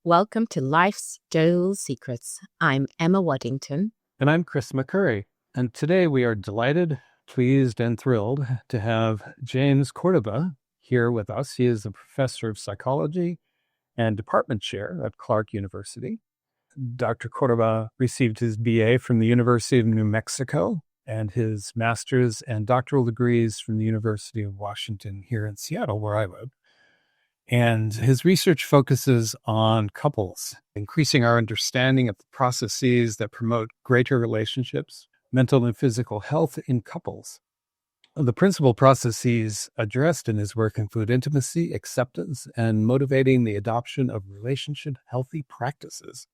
Welcome to Life's Dual Secrets. I'm Emma Waddington. And I'm Chris McCurry. And today we are delighted, pleased, and thrilled to have James Cordova here with us. He is a professor of psychology and department chair at Clark University. Dr. Cordova received his BA from the University of New Mexico and his master's and doctoral degrees from the University of Washington here in Seattle, where I live. And his research focuses on couples, increasing our understanding of the processes that promote greater relationships, mental and physical health in couples. The principal processes addressed in his work include intimacy, acceptance, and motivating the adoption of relationship healthy practices.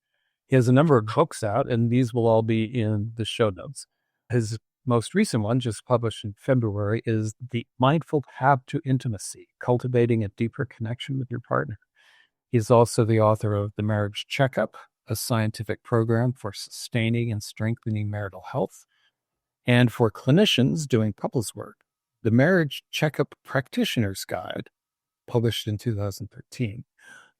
He has a number of books out, and these will all be in the show notes. His most recent one, just published in February, is The Mindful Path to Intimacy, Cultivating a Deeper Connection with Your Partner. He's also the author of The Marriage Checkup, a scientific program for sustaining and strengthening marital health. And for clinicians doing couples work, The Marriage Checkup Practitioner's Guide, published in 2013.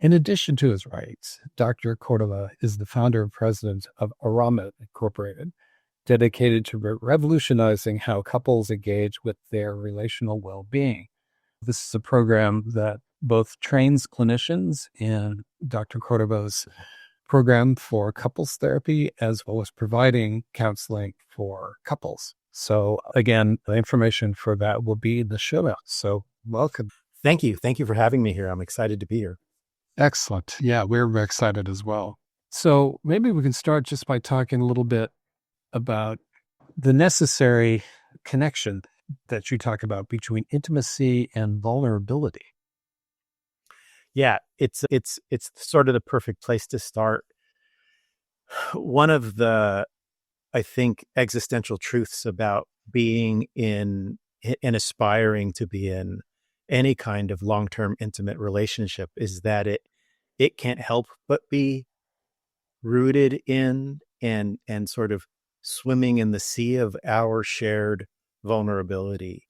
In addition to his writings, Dr. Cordova is the founder and president of Arama Incorporated, dedicated to revolutionizing how couples engage with their relational well-being. This is a program that both trains clinicians in Dr. Cordova's program for couples therapy, as well as providing counseling for couples. So again, the information for that will be in the show notes. So welcome. Thank you. Thank you for having me here. I'm excited to be here. Excellent. Yeah, we're excited as well. So maybe we can start just by talking a little bit about the necessary connection that you talk about between intimacy and vulnerability. Yeah, it's sort of the perfect place to start. One of the, I think, existential truths about being in and aspiring to be in any kind of long-term intimate relationship is that it can't help but be rooted in and sort of swimming in the sea of our shared vulnerability.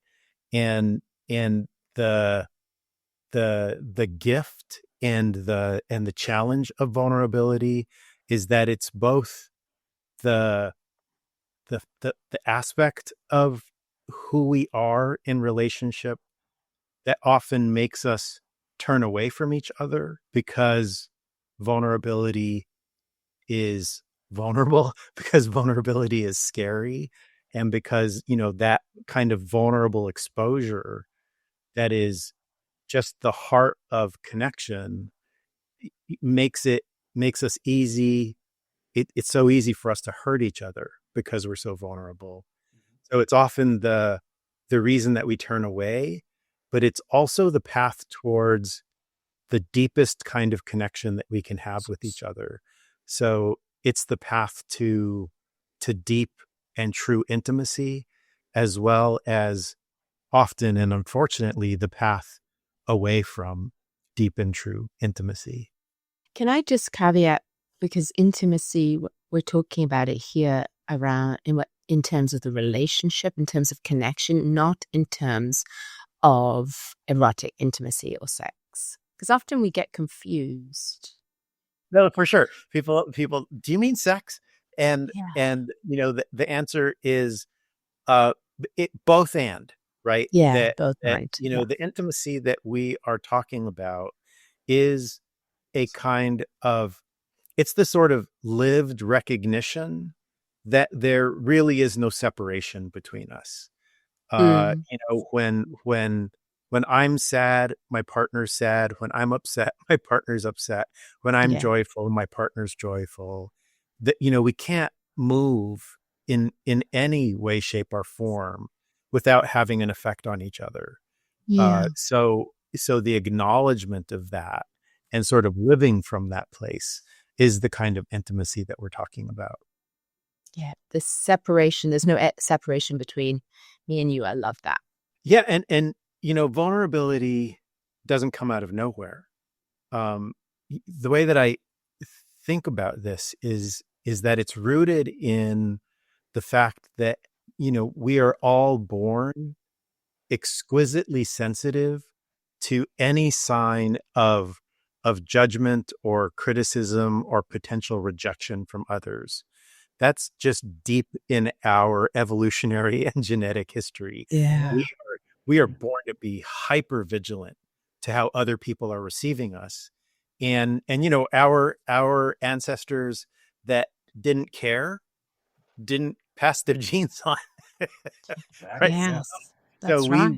And the gift and the challenge of vulnerability is that it's both the aspect of who we are in relationship that often makes us turn away from each other because vulnerability is vulnerable, because vulnerability is scary, and because, that kind of vulnerable exposure that is just the heart of connection makes us easy. It's so easy for us to hurt each other because we're so vulnerable. So it's often the reason that we turn away, but it's also the path towards the deepest kind of connection that we can have with each other. So it's the path to deep and true intimacy, as well as often and unfortunately the path away from deep and true intimacy. Can I just caveat, because intimacy, we're talking about it here around in terms of the relationship, in terms of connection, not in terms of erotic intimacy or sex, because often we get confused. No, for sure. People, do you mean sex? And the answer is both and, right? Yeah, both right. The intimacy that we are talking about is a kind of, it's the sort of lived recognition that there really is no separation between us. When I'm sad, my partner's sad. When I'm upset, my partner's upset. When I'm joyful, my partner's joyful. That, we can't move in any way, shape, or form without having an effect on each other. Yeah. So the acknowledgement of that and sort of living from that place is the kind of intimacy that we're talking about. Yeah, the separation, there's no separation between me and you. I love that. Yeah, and vulnerability doesn't come out of nowhere. The way that I think about this is that it's rooted in the fact that, we are all born exquisitely sensitive to any sign of of judgment or criticism or potential rejection from others. That's just deep in our evolutionary and genetic history. Yeah. We are born to be hyper vigilant to how other people are receiving us. And our ancestors that didn't care didn't pass their genes on. Right? Yes, So that's right.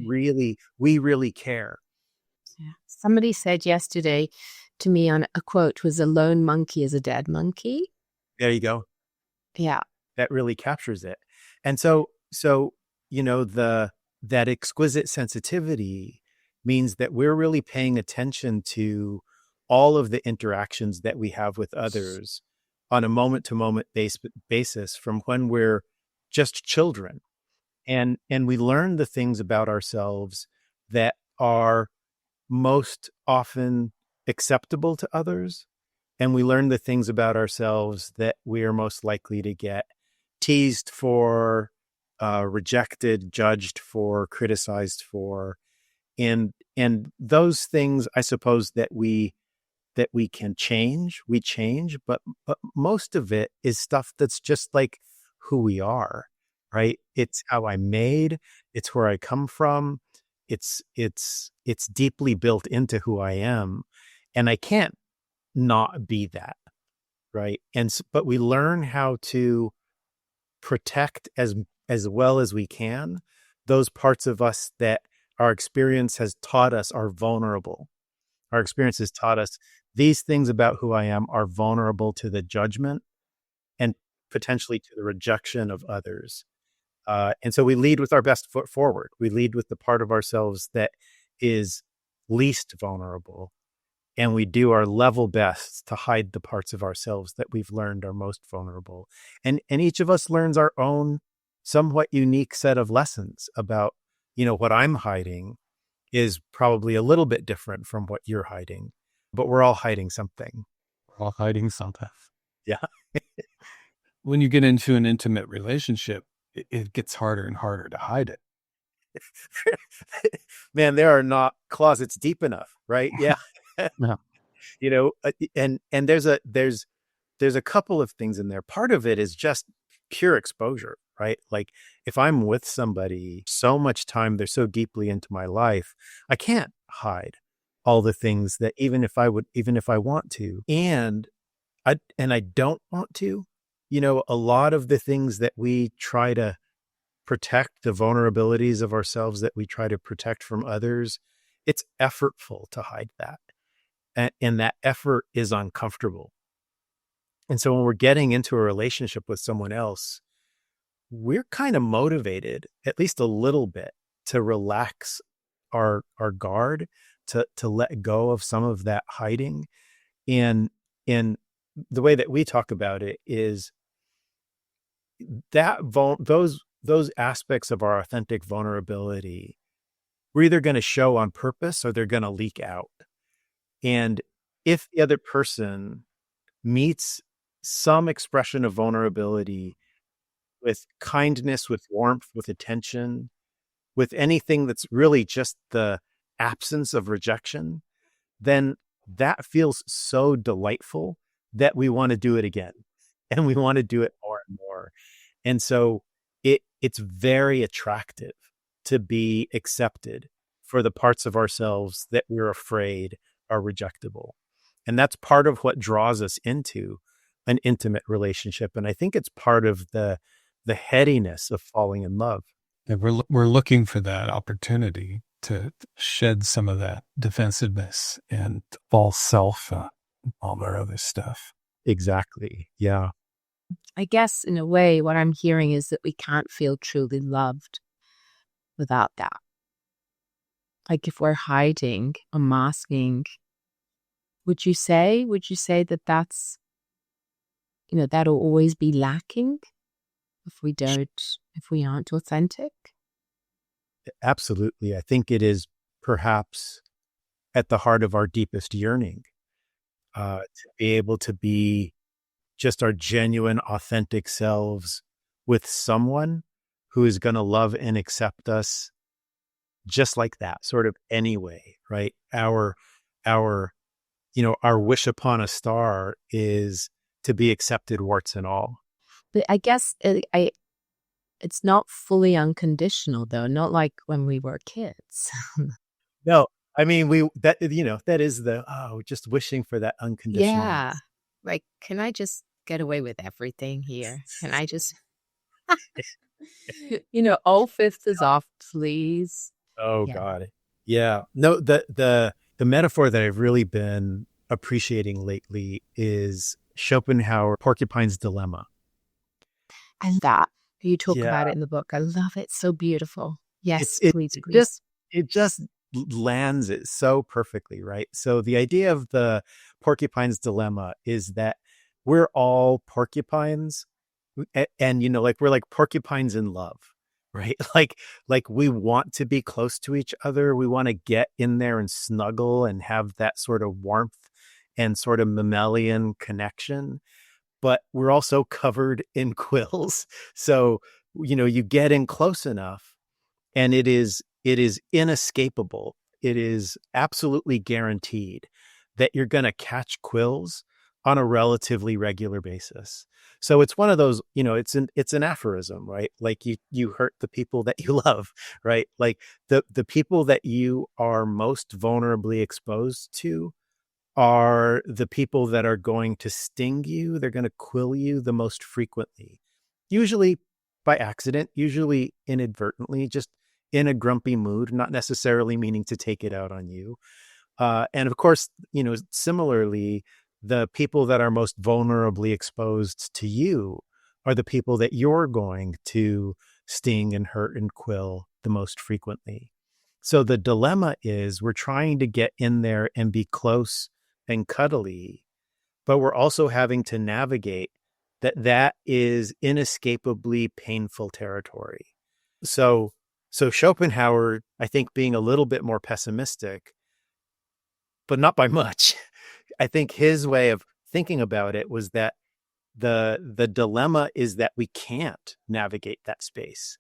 we really care. Yeah. Somebody said yesterday to me on a quote was, "A lone monkey is a dead monkey." There you go. Yeah. That really captures it. And so that exquisite sensitivity means that we're really paying attention to all of the interactions that we have with others on a moment to moment basis from when we're just children. And we learn the things about ourselves that are most often acceptable to others. And we learn the things about ourselves that we are most likely to get teased for, rejected, judged for, criticized for. And those things, I suppose, that we can change, we change, but most of it is stuff that's just like who we are, right? It's how I'm made, it's where I come from, it's deeply built into who I am, and I can't not be that, right? But we learn how to protect as well as we can those parts of us that our experience has taught us are vulnerable. Our experience has taught us these things about who I am are vulnerable to the judgment and potentially to the rejection of others. And so we lead with our best foot forward. We lead with the part of ourselves that is least vulnerable. And we do our level best to hide the parts of ourselves that we've learned are most vulnerable. And each of us learns our own somewhat unique set of lessons about, what I'm hiding is probably a little bit different from what you're hiding, but we're all hiding something. We're all hiding something. Yeah. When you get into an intimate relationship, it gets harder and harder to hide it. Man, there are not closets deep enough, right? Yeah. Yeah. And there's a couple of things in there. Part of it is just pure exposure, right? Like if I'm with somebody so much time, they're so deeply into my life, I can't hide all the things that even if I want to, and I don't want to, a lot of the things that we try to protect, the vulnerabilities of ourselves that we try to protect from others, it's effortful to hide that. And that effort is uncomfortable. And so when we're getting into a relationship with someone else, we're kind of motivated, at least a little bit, to relax our guard, to let go of some of that hiding. And the way that we talk about it is that those aspects of our authentic vulnerability, we're either going to show on purpose or they're going to leak out. And if the other person meets some expression of vulnerability with kindness, with warmth, with attention, with anything that's really just the absence of rejection, then that feels so delightful that we want to do it again. And we want to do it more and more. And so it's very attractive to be accepted for the parts of ourselves that we're afraid are rejectable. And that's part of what draws us into an intimate relationship. And I think it's part of the headiness of falling in love. And we're looking for that opportunity to shed some of that defensiveness and false self, all that other stuff. Exactly. Yeah. I guess in a way, what I'm hearing is that we can't feel truly loved without that. Like if we're hiding or masking, would you say that that's, that'll always be lacking if we aren't authentic? Absolutely. I think it is perhaps at the heart of our deepest yearning, to be able to be just our genuine, authentic selves with someone who is going to love and accept us just like that, sort of anyway, right? Our our wish upon a star is to be accepted, warts and all. But I guess it's not fully unconditional, though. Not like when we were kids. No, I mean, that is just wishing for that unconditional. Yeah. Like, can I just get away with everything here? Can I just, all fifth is off, please. Oh Yeah. God. Yeah. No, the metaphor that I've really been appreciating lately is Schopenhauer, Porcupine's Dilemma. And that you talk Yeah. about it in the book. I love it. So beautiful. Yes, It please. it just lands it so perfectly, right? So the idea of the Porcupine's Dilemma is that we're all porcupines, and like we're like porcupines in love, right? Like we want to be close to each other. We want to get in there and snuggle and have that sort of warmth and sort of mammalian connection. But we're also covered in quills. So, you get in close enough and it is inescapable. It is absolutely guaranteed that you're going to catch quills on a relatively regular basis. So it's one of those, it's an aphorism, right? Like you hurt the people that you love, right? Like the people that you are most vulnerably exposed to are the people that are going to sting you. They're going to quill you the most frequently, usually by accident, usually inadvertently, just in a grumpy mood, not necessarily meaning to take it out on you. And of course, similarly, the people that are most vulnerably exposed to you are the people that you're going to sting and hurt and quill the most frequently. So the dilemma is we're trying to get in there and be close and cuddly, but we're also having to navigate that is inescapably painful territory. So Schopenhauer, I think, being a little bit more pessimistic, but not by much. I think his way of thinking about it was that the dilemma is that we can't navigate that space.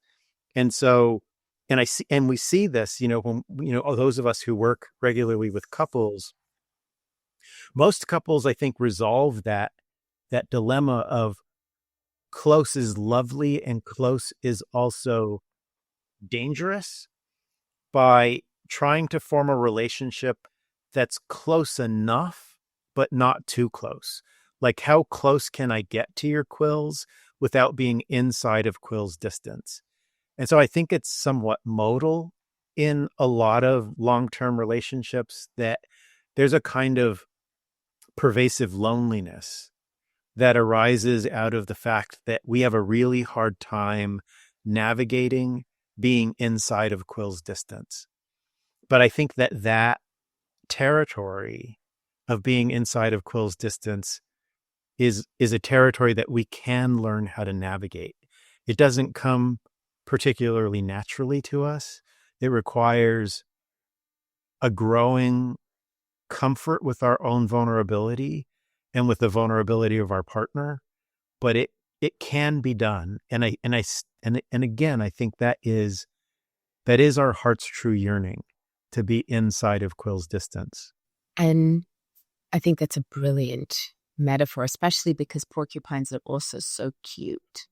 And so, and we see this, when, those of us who work regularly with couples, most couples, I think, resolve that dilemma of close is lovely and close is also dangerous by trying to form a relationship that's close enough, but not too close. Like, how close can I get to your quills without being inside of quills distance? And so I think it's somewhat modal in a lot of long-term relationships that there's a kind of pervasive loneliness that arises out of the fact that we have a really hard time navigating being inside of quills distance. But I think that territory of being inside of quills distance is a territory that we can learn how to navigate. It doesn't come particularly naturally to us. It requires a growing comfort with our own vulnerability and with the vulnerability of our partner, but it can be done. And again, I think that is our heart's true yearning, to be inside of quills distance. And I think that's a brilliant metaphor, especially because porcupines are also so cute.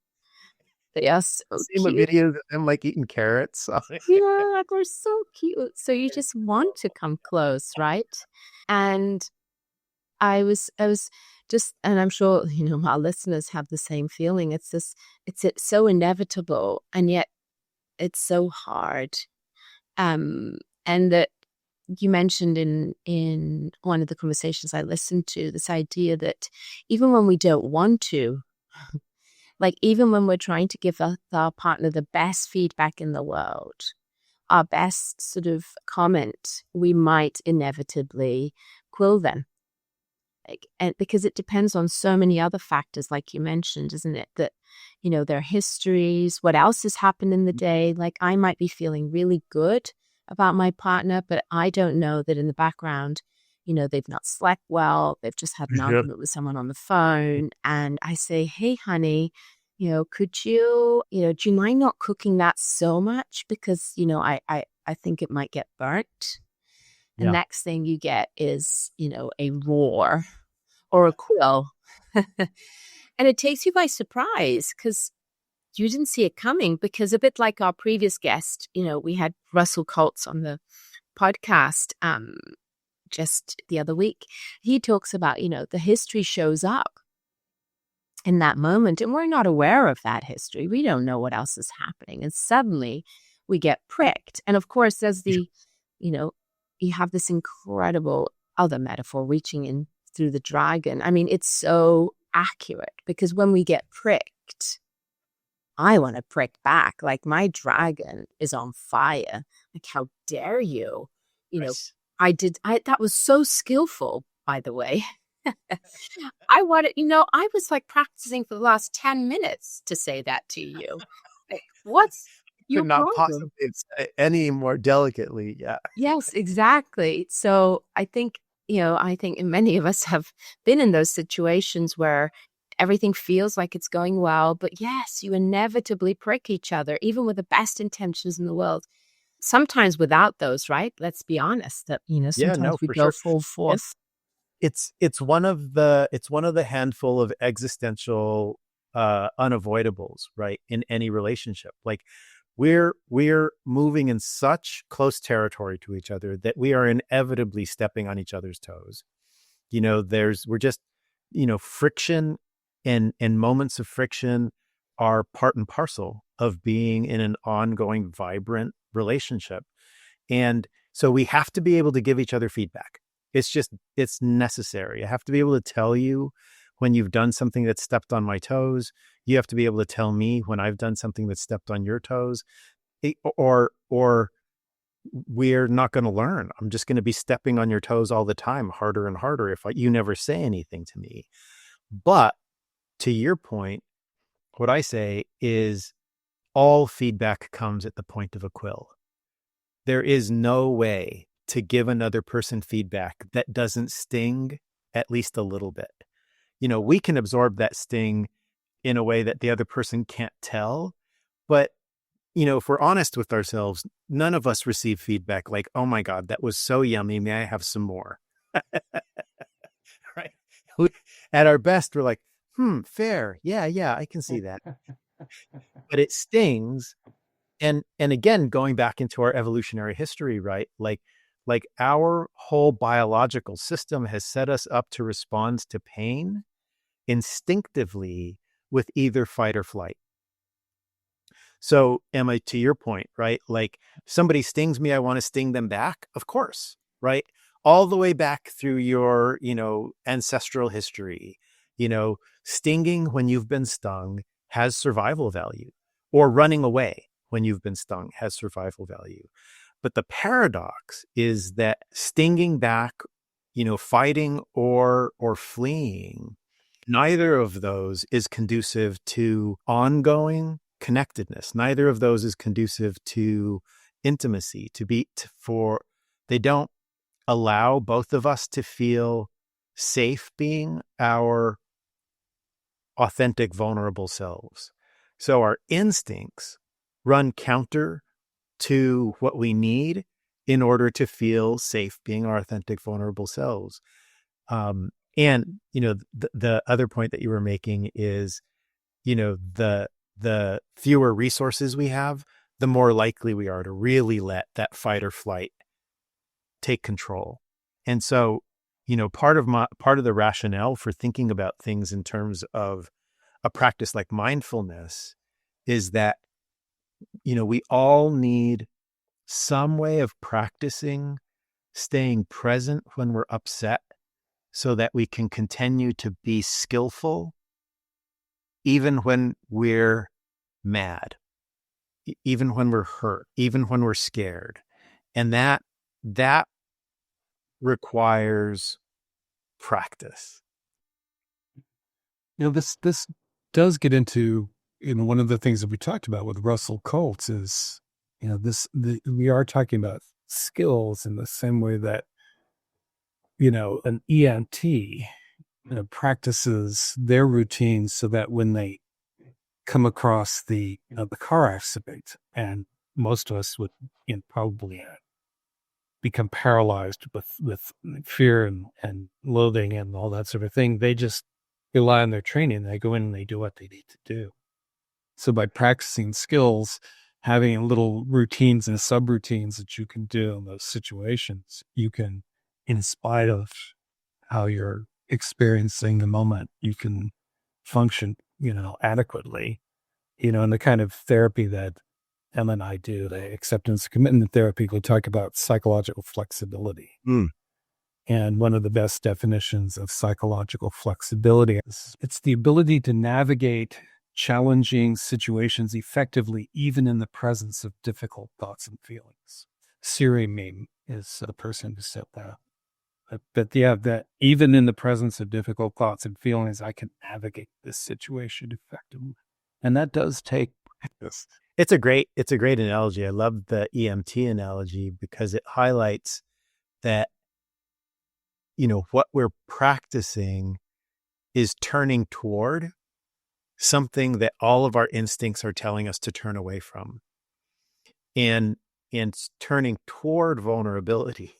They are so cute. A video of them like eating carrots. Yeah, they're so cute. So you just want to come close, right? And I was just, and I'm sure, our listeners have the same feeling. It's so inevitable, and yet it's so hard. And that you mentioned in one of the conversations I listened to, this idea that even when we don't want to, like even when we're trying to give our partner the best feedback in the world, our best sort of comment, we might inevitably quill them. And because it depends on so many other factors, like you mentioned, isn't it? That, their histories, what else has happened in the day. Like I might be feeling really good about my partner, but I don't know that in the background, they've not slept well. They've just had an argument with someone on the phone. And I say, hey, honey, could you, do you mind not cooking that so much? Because, I think it might get burnt. And Yeah. next thing you get is, a roar or a quill. And it takes you by surprise because you didn't see it coming, because a bit like our previous guest, we had Russell Colts on the podcast just the other week. He talks about, the history shows up in that moment and we're not aware of that history. We don't know what else is happening. And suddenly we get pricked. And of course, there's you have this incredible other metaphor reaching in through the dragon. I mean, it's so accurate because when we get pricked, I want to prick back. Like, my dragon is on fire. Like, how dare you? Nice. That was so skillful, by the way. I was like practicing for the last 10 minutes to say that to you. Like, what's your Could not problem? possibly say any more delicately. Yeah. Yes, exactly. So I think many of us have been in those situations where everything feels like it's going well, but yes, you inevitably prick each other, even with the best intentions in the world. Sometimes without those, right? Let's be honest that, Yeah, sometimes no, we for go sure. full force. It's one of the handful of existential unavoidables, right? In any relationship. Like, we're moving in such close territory to each other that we are inevitably stepping on each other's toes. We're just, friction and moments of friction are part and parcel of being in an ongoing, vibrant relationship. And so we have to be able to give each other feedback. It's necessary. I have to be able to tell you when you've done something that stepped on my toes. You have to be able to tell me when I've done something that stepped on your toes. Or we're not going to learn. I'm just going to be stepping on your toes all the time, harder and harder, if you never say anything to me. But to your point, what I say is all feedback comes at the point of a quill. There is no way to give another person feedback that doesn't sting at least a little bit. We can absorb that sting in a way that the other person can't tell. But, if we're honest with ourselves, none of us receive feedback like, oh my God, that was so yummy. May I have some more? Right? At our best, we're like, fair. Yeah, I can see that. But it stings. And again, going back into our evolutionary history, right? Like our whole biological system has set us up to respond to pain instinctively with either fight or flight. So, Emma, to your point, right? Like, somebody stings me, I want to sting them back. Of course, right? All the way back through your, ancestral history, stinging when you've been stung has survival value, or running away when you've been stung has survival value. But the paradox is that stinging back, fighting or fleeing, neither of those is conducive to ongoing connectedness. Neither of those is conducive to intimacy, they don't allow both of us to feel safe being our authentic, vulnerable selves. So our instincts run counter to what we need in order to feel safe being our authentic, vulnerable selves. And, the other point that you were making is, the fewer resources we have, the more likely we are to really let that fight or flight take control. And so, part of the rationale for thinking about things in terms of a practice like mindfulness is that, we all need some way of practicing staying present when we're upset so that we can continue to be skillful even when we're mad, even when we're hurt, even when we're scared. And that requires practice. This does get into, one of the things that we talked about with Russell Colts is, we are talking about skills in the same way that, an EMT practices their routines so that when they come across the car accident, and most of us would probably become paralyzed with fear and loathing and all that sort of thing. They just rely on their training. They go in and they do what they need to do. So by practicing skills, having little routines and subroutines that you can do in those situations, you can, in spite of how you're experiencing the moment, you can function, adequately, and the kind of therapy that Emma and I do, the acceptance commitment therapy, we talk about psychological flexibility. And one of the best definitions of psychological flexibility is it's the ability to navigate challenging situations effectively, even in the presence of difficult thoughts and feelings. Siri Meme is the person who said that. But yeah, that even in the presence of difficult thoughts and feelings, I can navigate this situation effectively. And that does take practice. It's a great analogy. I love the EMT analogy because it highlights that, what we're practicing is turning toward something that all of our instincts are telling us to turn away from. And turning toward vulnerability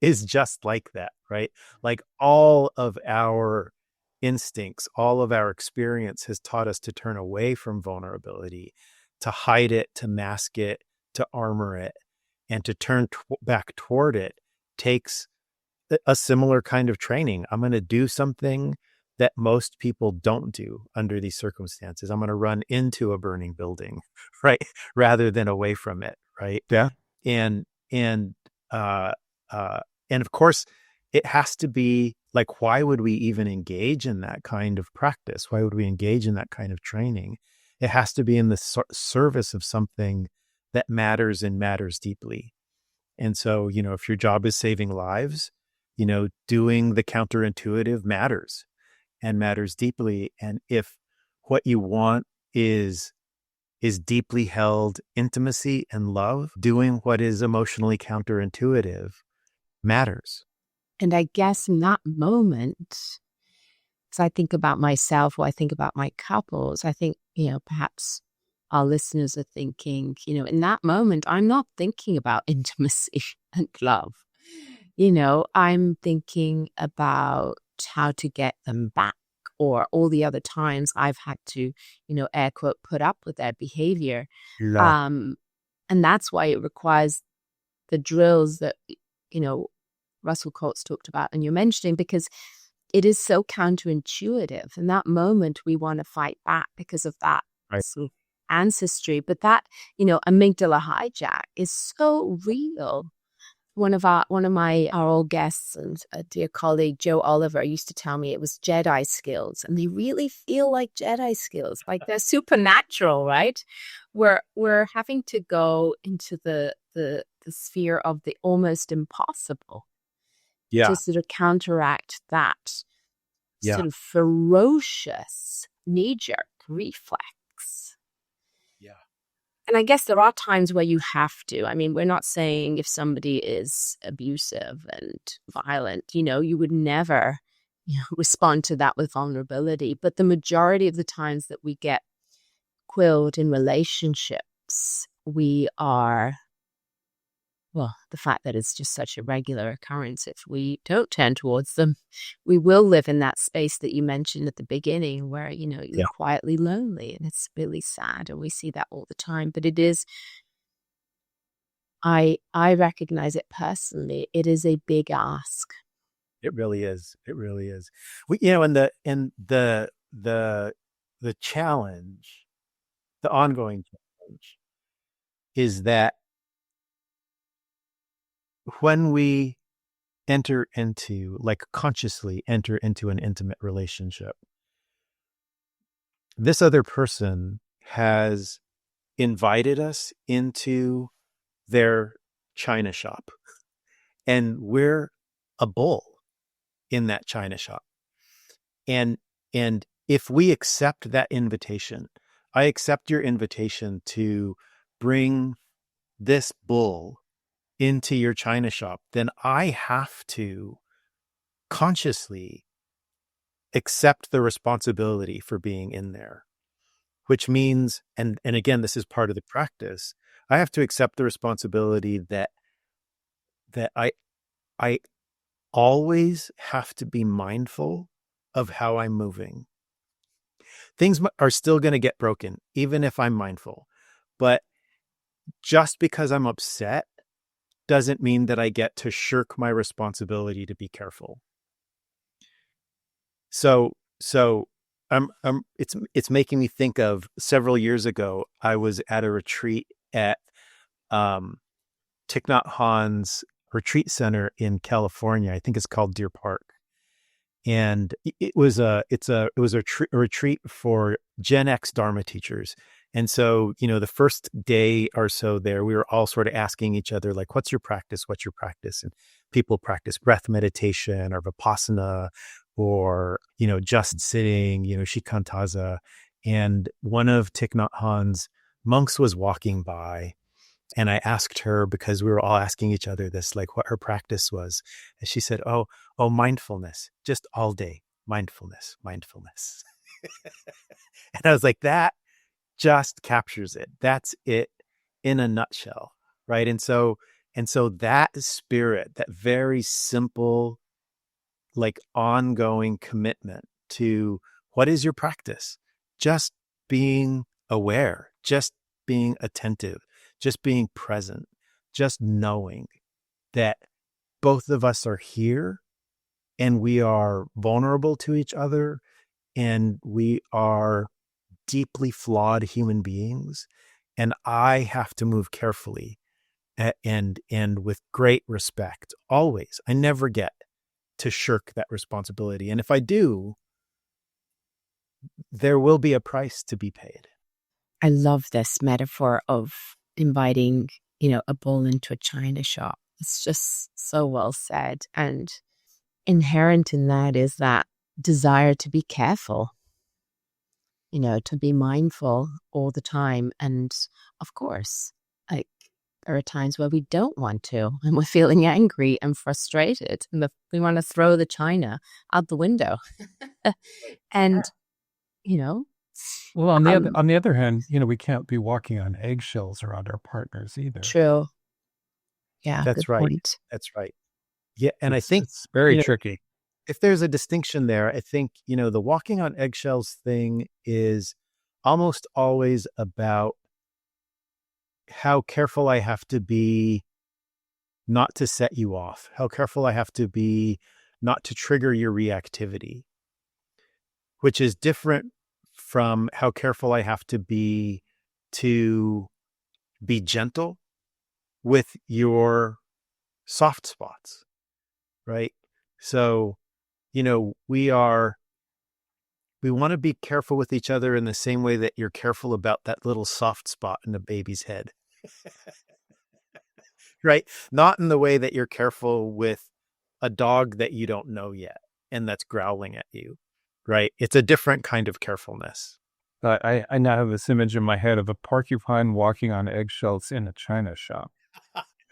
is just like that, right? Like all of our instincts, all of our experience has taught us to turn away from vulnerability, to hide it, to mask it, to armor it, and to turn back toward it takes a similar kind of training. I'm going to do something that most people don't do under these circumstances. I'm going to run into a burning building, right? Rather than away from it, right? Yeah. And of course, it has to be like, why would we even engage in that kind of practice? Why would we engage in that kind of training? It has to be in the service of something that matters and matters deeply. And so, if your job is saving lives, doing the counterintuitive matters and matters deeply. And if what you want is deeply held intimacy and love, doing what is emotionally counterintuitive matters. And I guess in that moment, as I think about myself or I think about my couples, I think, perhaps our listeners are thinking, in that moment, I'm not thinking about intimacy and love. I'm thinking about how to get them back, or all the other times I've had to, air quote, put up with their behavior. Yeah. And that's why it requires the drills that, Russell Coates talked about and you're mentioning, because it is so counterintuitive. In that moment, we want to fight back because of that Right. sort of ancestry. But that, amygdala hijack is so real. One of our old guests and a dear colleague, Joe Oliver, used to tell me it was Jedi skills, and they really feel like Jedi skills, like they're supernatural, right? We're having to go into the sphere of the almost impossible to sort of counteract that sort of ferocious knee-jerk reflex. Yeah. And I guess there are times where you have to. I mean, we're not saying if somebody is abusive and violent, you would never respond to that with vulnerability. But the majority of the times that we get quilled in relationships, we are, well, the fact that it's just such a regular occurrence, if we don't turn towards them, we will live in that space that you mentioned at the beginning where, you're quietly lonely, and it's really sad. And we see that all the time. But it is, I recognize it personally. It is a big ask. It really is. It really is. And the challenge, the ongoing challenge is that when we consciously enter into an intimate relationship, this other person has invited us into their china shop, and we're a bull in that china shop. And if we accept that invitation, I accept your invitation to bring this bull into your china shop, then I have to consciously accept the responsibility for being in there, which means, and again, this is part of the practice, I have to accept the responsibility that that I always have to be mindful of how I'm moving. Things are still going to get broken, even if I'm mindful. But just because I'm upset doesn't mean that I get to shirk my responsibility to be careful. So it's making me think of several years ago, I was at a retreat at Thich Nhat Hanh's retreat center in California. I think it's called Deer Park. And it was a retreat for Gen X Dharma teachers. And so, the first day or so there, we were all sort of asking each other, like, what's your practice? What's your practice? And people practice breath meditation or Vipassana or, just sitting, Shikantaza. And one of Thich Nhat Hanh's monks was walking by. And I asked her, because we were all asking each other this, like what her practice was. And she said, oh, mindfulness, just all day. Mindfulness. And I was like, that just captures it. That's it in a nutshell. Right. And so that spirit, that very simple, like ongoing commitment to what is your practice? Just being aware, just being attentive, just being present, just knowing that both of us are here and we are vulnerable to each other and we are deeply flawed human beings. And I have to move carefully and with great respect, always. I never get to shirk that responsibility. And if I do, there will be a price to be paid. I love this metaphor of inviting, a bull into a china shop. It's just so well said. And inherent in that is that desire to be careful, to be mindful all the time. And of course, like, there are times where we don't want to, and we're feeling angry and frustrated, and we want to throw the china out the window. And, Well, on the other hand, we can't be walking on eggshells around our partners either. True. Yeah, that's good right. point. That's right. Yeah, and I think it's very tricky. If there's a distinction there, I think, the walking on eggshells thing is almost always about how careful I have to be not to set you off, how careful I have to be not to trigger your reactivity, which is different from how careful I have to be gentle with your soft spots, right? So, we want to be careful with each other in the same way that you're careful about that little soft spot in a baby's head. Right? Not in the way that you're careful with a dog that you don't know yet and that's growling at you. Right? It's a different kind of carefulness. I now have this image in my head of a porcupine walking on eggshells in a china shop.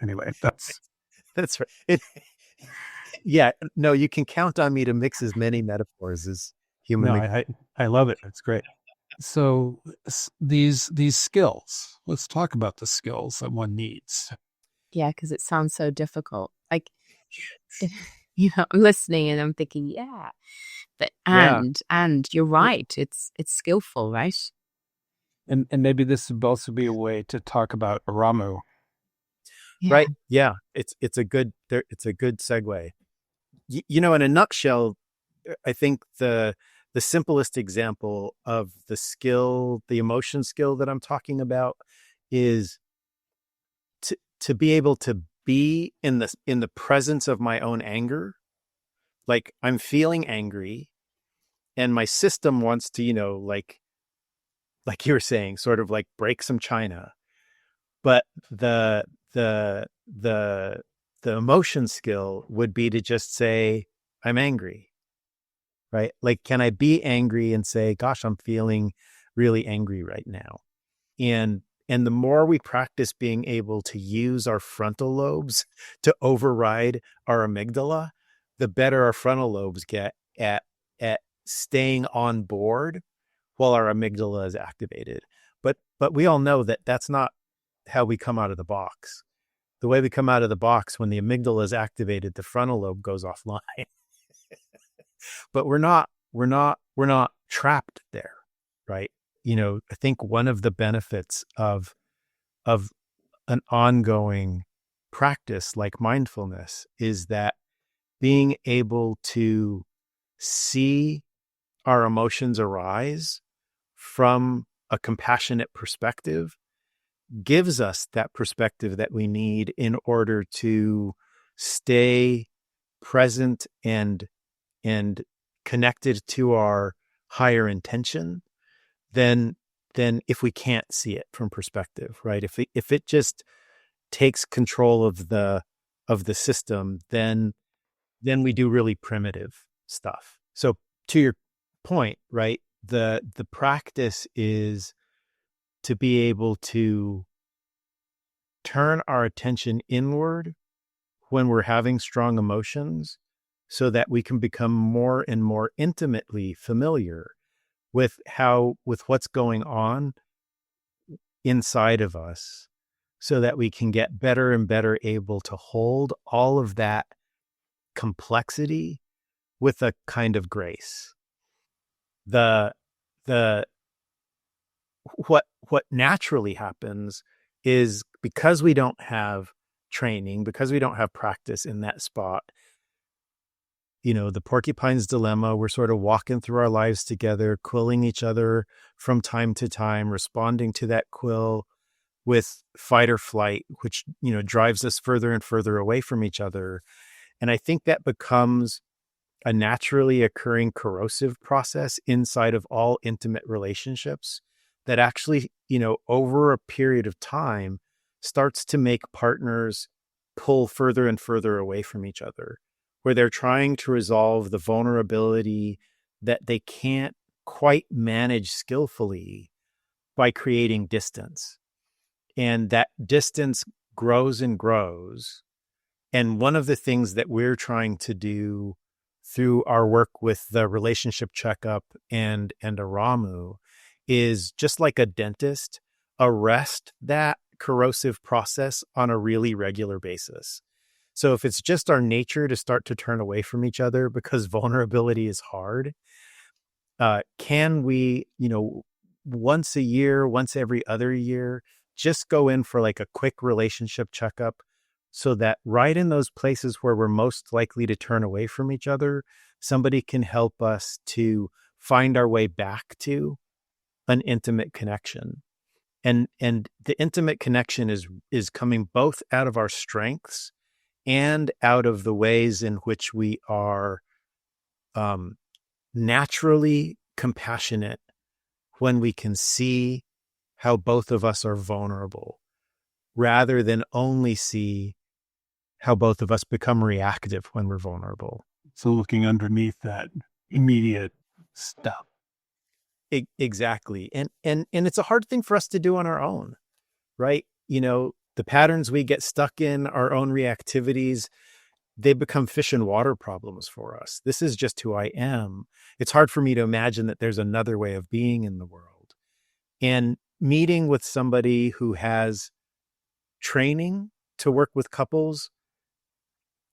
Anyway, that's right. Yeah, no, you can count on me to mix as many metaphors as humanly. No, I love it. It's great. So these skills, let's talk about the skills that one needs. Yeah, because it sounds so difficult. Like, I'm listening and I'm thinking, yeah, but and you're right. It's skillful, right? And maybe this would also be a way to talk about Aramu. Yeah. Right? Yeah, it's a good segue. In a nutshell, I think the simplest example of the skill, the emotion skill that I'm talking about, is to be able to be in the presence of my own anger. Like, I'm feeling angry and my system wants to, like you were saying, sort of like break some china. But the emotion skill would be to just say, I'm angry, right? Like, can I be angry and say, gosh, I'm feeling really angry right now? And the more we practice being able to use our frontal lobes to override our amygdala, the better our frontal lobes get at staying on board while our amygdala is activated. But we all know that that's not how we come out of the box. the way we come out of the box, when the amygdala is activated, the frontal lobe goes offline. But we're not trapped there, right? I think one of the benefits of an ongoing practice like mindfulness is that being able to see our emotions arise from a compassionate perspective gives us that perspective that we need in order to stay present and connected to our higher intention than if we can't see it from perspective, right? If it just takes control of the system, then we do really primitive stuff. So to your point, right, the practice is to be able to turn our attention inward when we're having strong emotions, so that we can become more and more intimately familiar with what's going on inside of us, so that we can get better and better able to hold all of that complexity with a kind of grace. The what naturally happens is, because we don't have training, because we don't have practice in that spot, the porcupine's dilemma, we're sort of walking through our lives together, quilling each other from time to time, responding to that quill with fight or flight, which, drives us further and further away from each other. And I think that becomes a naturally occurring corrosive process inside of all intimate relationships that actually, over a period of time starts to make partners pull further and further away from each other, where they're trying to resolve the vulnerability that they can't quite manage skillfully by creating distance. And that distance grows and grows. And one of the things that we're trying to do through our work with the Relationship Checkup and Aramu is, just like a dentist, arrest that corrosive process on a really regular basis. So if it's just our nature to start to turn away from each other because vulnerability is hard, can we, once a year, once every other year, just go in for like a quick relationship checkup, so that right in those places where we're most likely to turn away from each other, somebody can help us to find our way back to an intimate connection. And the intimate connection is coming both out of our strengths and out of the ways in which we are naturally compassionate, when we can see how both of us are vulnerable, rather than only see how both of us become reactive when we're vulnerable. So looking underneath that immediate stuff. Exactly. And it's a hard thing for us to do on our own, right? The patterns we get stuck in, our own reactivities, they become fish and water problems for us. This is just who I am. It's hard for me to imagine that there's another way of being in the world. And meeting with somebody who has training to work with couples,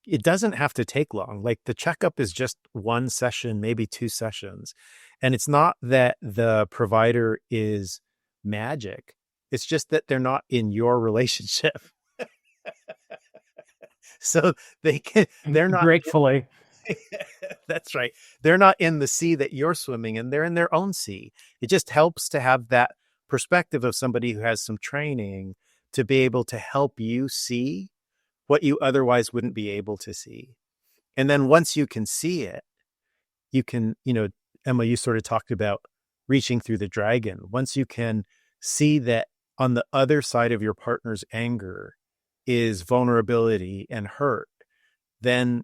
it doesn't have to take long. Like, the checkup is just one session, maybe 2 sessions. And it's not that the provider is magic. It's just that they're not in your relationship. So they're not. Gratefully. That's right. They're not in the sea that you're swimming in. They're in their own sea. It just helps to have that perspective of somebody who has some training to be able to help you see what you otherwise wouldn't be able to see. And then once you can see it, you can, Emma, you sort of talked about reaching through the dragon. Once you can see that on the other side of your partner's anger is vulnerability and hurt, then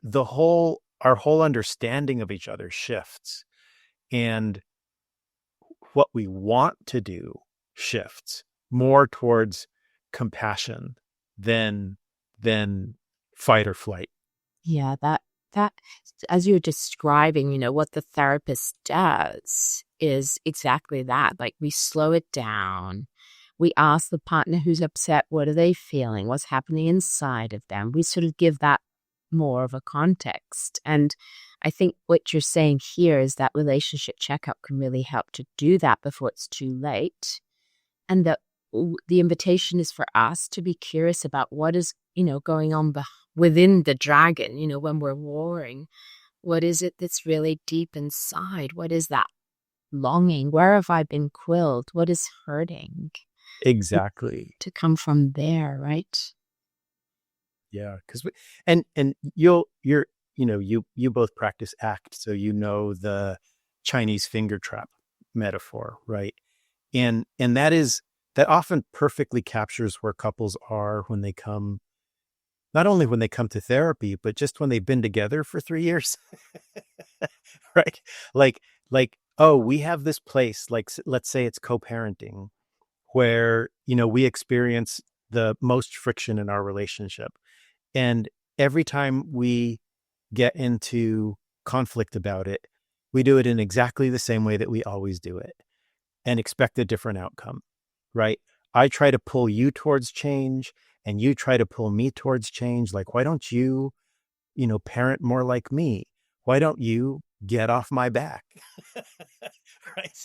our whole understanding of each other shifts, and what we want to do shifts more towards compassion than fight or flight. Yeah, that as you're describing, what the therapist does is exactly that. Like, we slow it down, We ask the partner who's upset, what are they feeling? What's happening inside of them? We sort of give that more of a context. And I think what you're saying here is that relationship checkup can really help to do that before it's too late. And that the invitation is for us to be curious about what is, going on within the dragon, when we're warring. What is it that's really deep inside? What is that longing? Where have I been quilled? What is hurting? Exactly. To come from there, right? Yeah, because you both practice ACT, so the Chinese finger trap metaphor, right? And that often perfectly captures where couples are when they come, not only when they come to therapy, but just when they've been together for 3 years, right? Like, oh, we have this place, like, let's say it's co-parenting, where, we experience the most friction in our relationship. And every time we get into conflict about it, we do it in exactly the same way that we always do it and expect a different outcome, right? I try to pull you towards change and you try to pull me towards change. Like, why don't you, parent more like me? Why don't you get off my back? Right.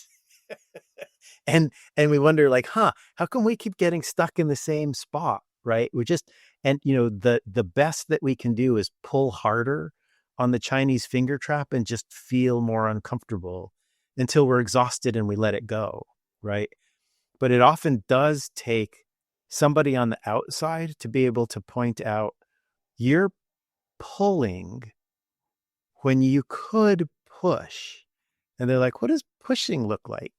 And we wonder, like, how come we keep getting stuck in the same spot, right? The best that we can do is pull harder on the Chinese finger trap and just feel more uncomfortable until we're exhausted and we let it go, right? But it often does take somebody on the outside to be able to point out, you're pulling when you could push. And they're like, what does pushing look like?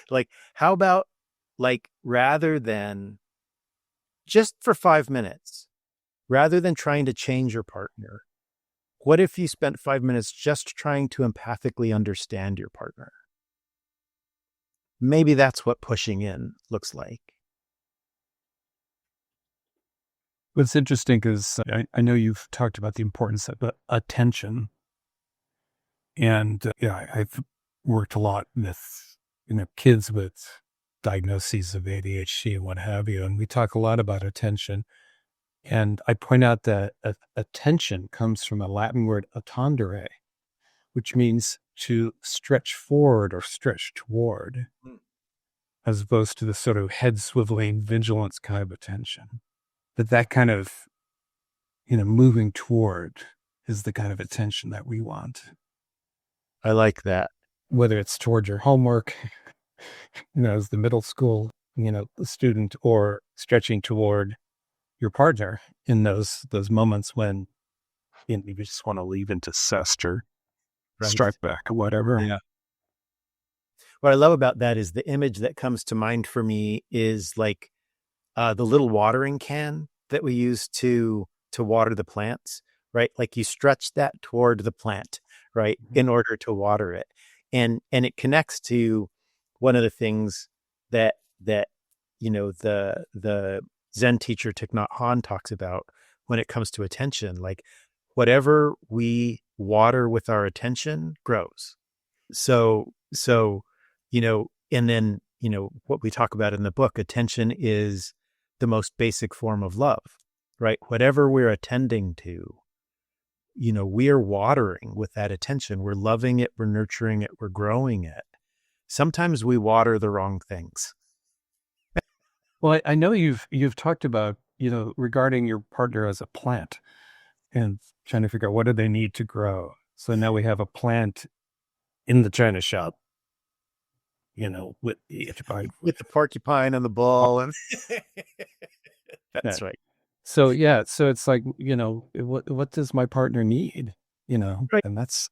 Like, how about, like, rather than just for 5 minutes, rather than trying to change your partner, what if you spent 5 minutes just trying to empathically understand your partner? Maybe that's what pushing in looks like. What's interesting is I know you've talked about the importance of attention. And I've worked a lot with, kids with diagnoses of ADHD and what have you. And we talk a lot about attention. And I point out that attention comes from a Latin word attendere, which means to stretch forward or stretch toward, as opposed to the sort of head swiveling vigilance kind of attention. That kind of, moving toward is the kind of attention that we want. I like that. Whether it's toward your homework, as the middle school, student, or stretching toward your partner in those moments when you just want to leave into cest or strike back or whatever. Yeah. What I love about that is the image that comes to mind for me is like the little watering can that we use to water the plants, right? Like, you stretch that toward the plant, right, in order to water it. And it connects to one of the things that the Zen teacher Thich Nhat Hanh talks about when it comes to attention. Like, whatever we water with our attention grows. So and then, what we talk about in the book, attention is the most basic form of love, right? Whatever we're attending to, we're watering with that attention. We're loving it, we're nurturing it, we're growing it. Sometimes we water the wrong things. Well, I know you've talked about, regarding your partner as a plant and trying to figure out what do they need to grow. So now we have a plant in the China shop, with the porcupine and the bull. And that's right. So, so it's like, what does my partner need, Right. and that's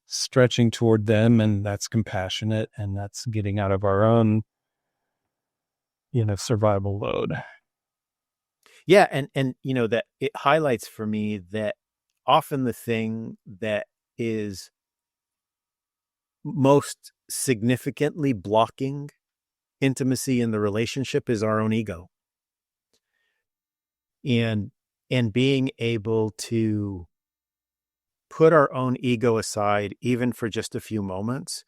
stretching toward them, and that's compassionate, and that's getting out of our own, survival load. Yeah. And that it highlights for me that often the thing that is most significantly blocking intimacy in the relationship is our own ego. And being able to put our own ego aside, even for just a few moments,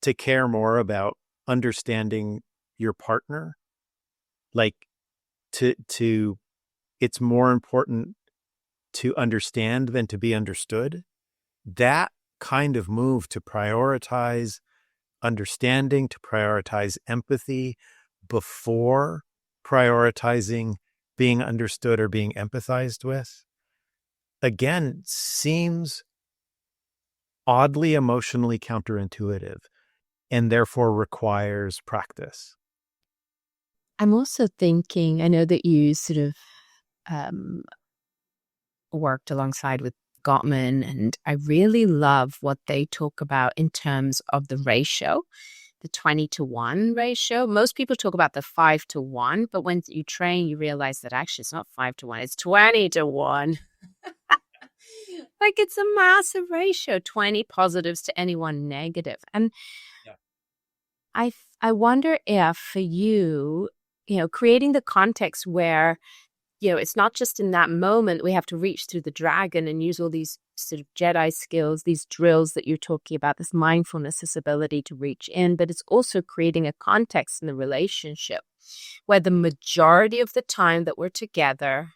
to care more about understanding your partner like to it's more important to understand than to be understood. That kind of move to prioritize understanding, to prioritize empathy before prioritizing being understood or being empathized with, again, seems oddly emotionally counterintuitive and therefore requires practice. I'm also thinking, I know that you sort of worked alongside with Gottman, and I really love what they talk about in terms of the ratio, the 20-1 ratio. Most people talk about the 5-1, but when you train, you realize that actually it's not 5-1, it's 20-1. Like it's a massive ratio, 20 positives to any one negative. And yeah. I wonder if for you, creating the context where, it's not just in that moment we have to reach through the dragon and use all these sort of Jedi skills, these drills that you're talking about, this mindfulness, this ability to reach in, but it's also creating a context in the relationship where the majority of the time that we're together,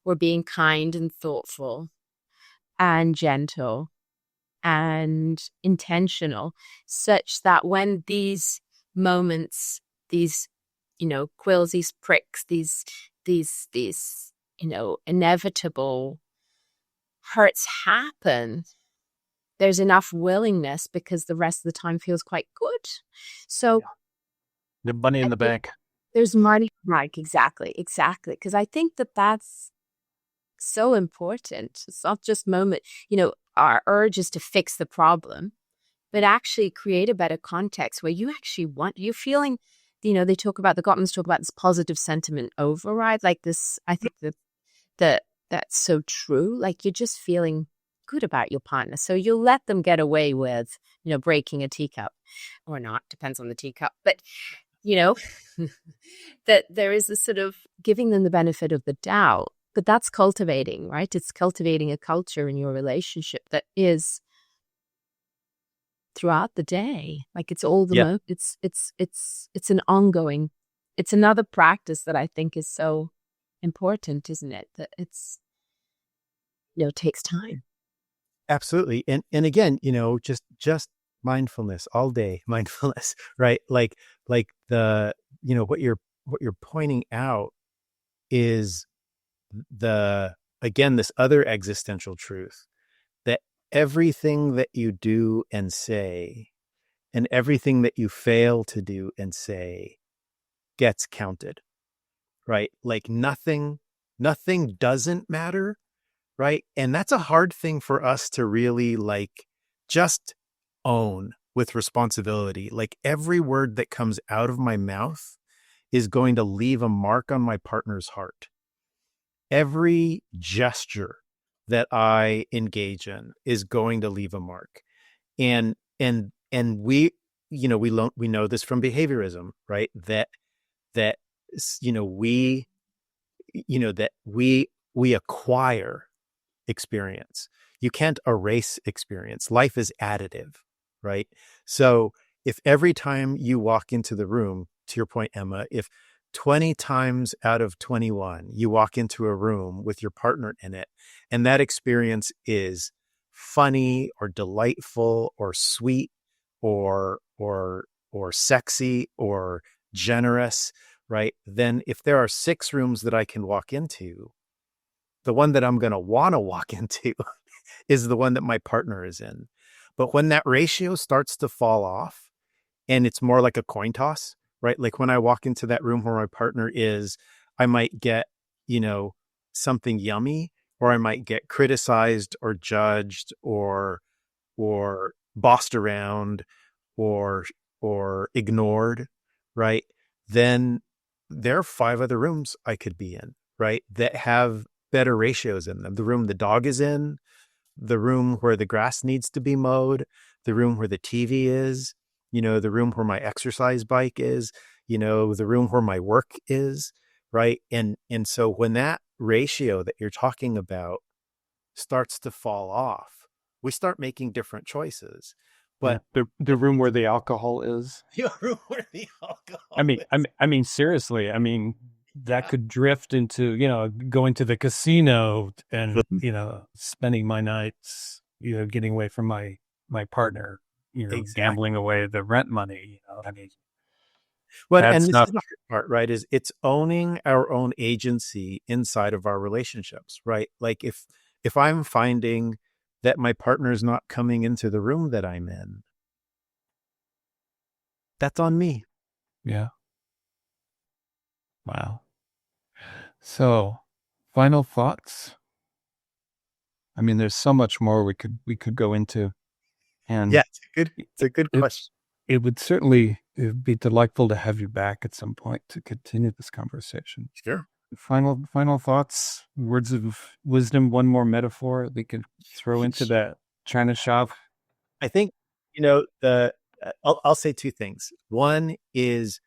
we're being kind and thoughtful and gentle and intentional, such that when these moments, these, quills, these pricks, these inevitable hurts happen, there's enough willingness because the rest of the time feels quite good. So the money in the bank. There's money, right? Exactly. Because I think that that's so important. It's not just moment, our urge is to fix the problem, but actually create a better context where you actually you're feeling, they talk about, the Gottmans talk about this positive sentiment override, like this. I think that's so true. Like you're just feeling good about your partner. So you'll let them get away with, breaking a teacup or not, depends on the teacup. But, that there is this sort of giving them the benefit of the doubt. But that's cultivating, right? It's cultivating a culture in your relationship that is throughout the day. Like it's all the it's an ongoing, it's another practice that I think is so important, isn't it? That it's, takes time. Absolutely. And again, just mindfulness all day, mindfulness, right? Like the, what you're pointing out is again, this other existential truth that everything that you do and say and everything that you fail to do and say gets counted, right? Like nothing doesn't matter, right? And that's a hard thing for us to really just own with responsibility. Like every word that comes out of my mouth is going to leave a mark on my partner's heart. Every gesture that I engage in is going to leave a mark. And we, we know this from behaviorism, right? That we acquire experience. You can't erase experience. Life is additive, right? So if every time you walk into the room, to your point, Emma, if 20 times out of 21, you walk into a room with your partner in it, and that experience is funny or delightful or sweet or sexy or generous, right? Then if there are 6 rooms that I can walk into, the one that I'm going to want to walk into is the one that my partner is in. But when that ratio starts to fall off and it's more like a coin toss, right? Like when I walk into that room where my partner is, I might get, something yummy, or I might get criticized or judged or bossed around or ignored, right? Then there are 5 other rooms I could be in, right? That have better ratios in them. The room the dog is in, the room where the grass needs to be mowed, the room where the TV is, the room where my exercise bike is, the room where my work is, right? And so when that ratio that you're talking about starts to fall off, we start making different choices. But the room where the alcohol is. your room where the alcohol I mean, seriously. I mean, that could drift into going to the casino and spending my nights getting away from my partner, exactly. gambling away the rent money. I mean, Well, that's and this not is the hard part, right? Is it's owning our own agency inside of our relationships, right? Like if I'm finding that my partner is not coming into the room that I'm in, that's on me. yeah. Wow. So, final thoughts. I mean, there's so much more we could go into, and Yeah, it's a good question. it would certainly be delightful to have you back at some point to continue this conversation. Sure. Final thoughts, words of wisdom, one more metaphor we could throw into that China shop. I think, I'll say two things. One is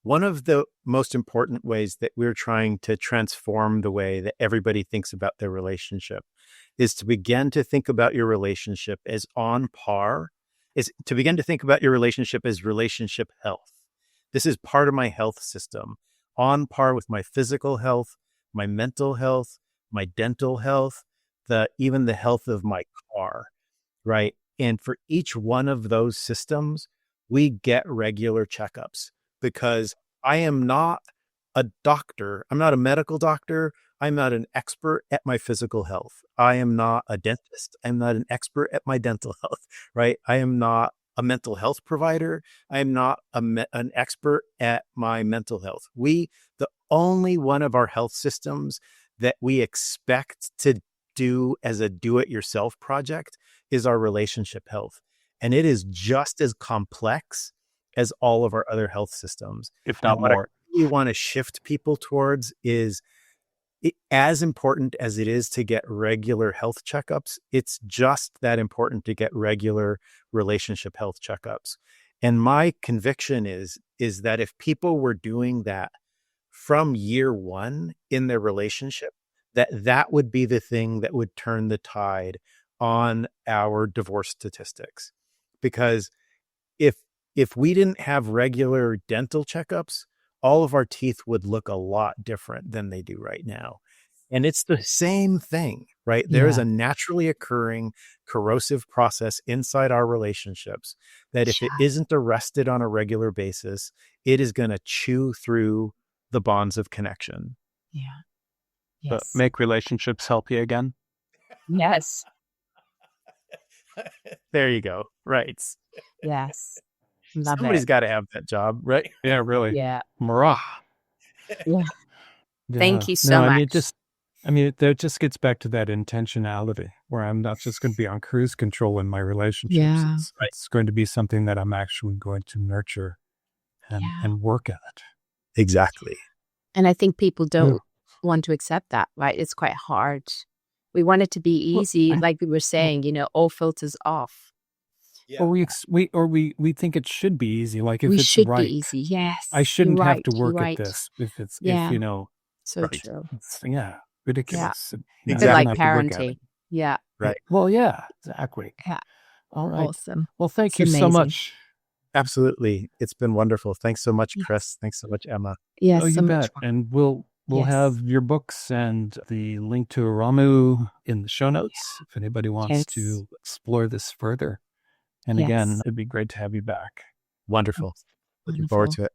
one of the most important ways that we're trying to transform the way that everybody thinks about their relationship is to begin to think about your relationship as on par, is to begin to think about your relationship as relationship health. This is part of my health system, on par with my physical health, my mental health, my dental health, even the health of my car, right? And for each one of those systems, we get regular checkups because I am not a doctor. I'm not a medical doctor. I'm not an expert at my physical health. I am not a dentist. I'm not an expert at my dental health, right? I am not a mental health provider. I am not an expert at my mental health. The only one of our health systems that we expect to do as a do-it-yourself project is our relationship health. And it is just as complex as all of our other health systems. If not and what more. I really want to shift people towards is as important as it is to get regular health checkups, it's just that important to get regular relationship health checkups. And my conviction is that if people were doing that from year one in their relationship, that would be the thing that would turn the tide on our divorce statistics. Because if we didn't have regular dental checkups, all of our teeth would look a lot different than they do right now. And it's the same thing, right? There is a naturally occurring corrosive process inside our relationships that if it isn't arrested on a regular basis, it is going to chew through the bonds of connection. Yeah. But Yes. make relationships healthy again. Yes. There you go. Right. Yes. Love Somebody's it. got to have that job, right? Yeah, really. Yeah. Marah. Yeah. Yeah. Thank you so much. That just gets back to that intentionality where I'm not just going to be on cruise control in my relationships. Yeah. It's going to be something that I'm actually going to nurture and work at. Exactly. And I think people don't want to accept that, right? It's quite hard. We want it to be easy, like we were saying, all filters off. Yeah. Or we think it should be easy. Like if We it's should right, be easy. Yes. I shouldn't you're have right, to you're work at right. this. So right. true. Ridiculous. Yeah. I Bit like don't have to work at it. parenting. Yeah. Right. Well, yeah, exactly. Yeah. All right. Awesome. Well, thank It's you so amazing. much. Absolutely. It's been wonderful. Thanks so much, Chris. Thanks so much, Emma. Yes. Oh, you so bet. much fun. And we'll have your books and the link to Ramu in the show notes if anybody wants to explore this further. And again, it'd be great to have you back. Wonderful. Looking forward to it.